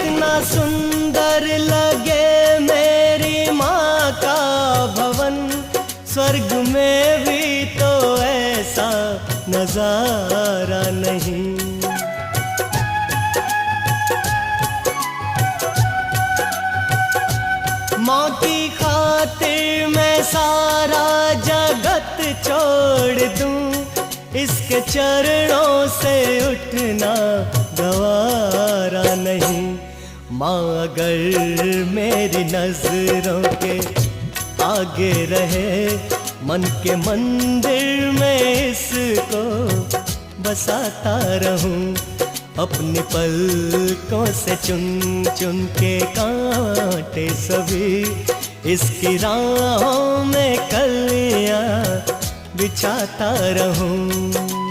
कितना सुंदर लगे मेरी माँ का भवन, स्वर्ग में भी तो ऐसा नजारा नहीं। माँ की खातिर मैं सारा जगत छोड़ दूं, इसके चरणों से उठना गवारा नहीं। माँ अगर मेरी नजरों के आगे रहे, मन के मंदिर में इसको बसाता रहूं, अपनी पलकों से चुन चुन के कांटे सभी इसकी राहों में कलियां बिछाता रहूं।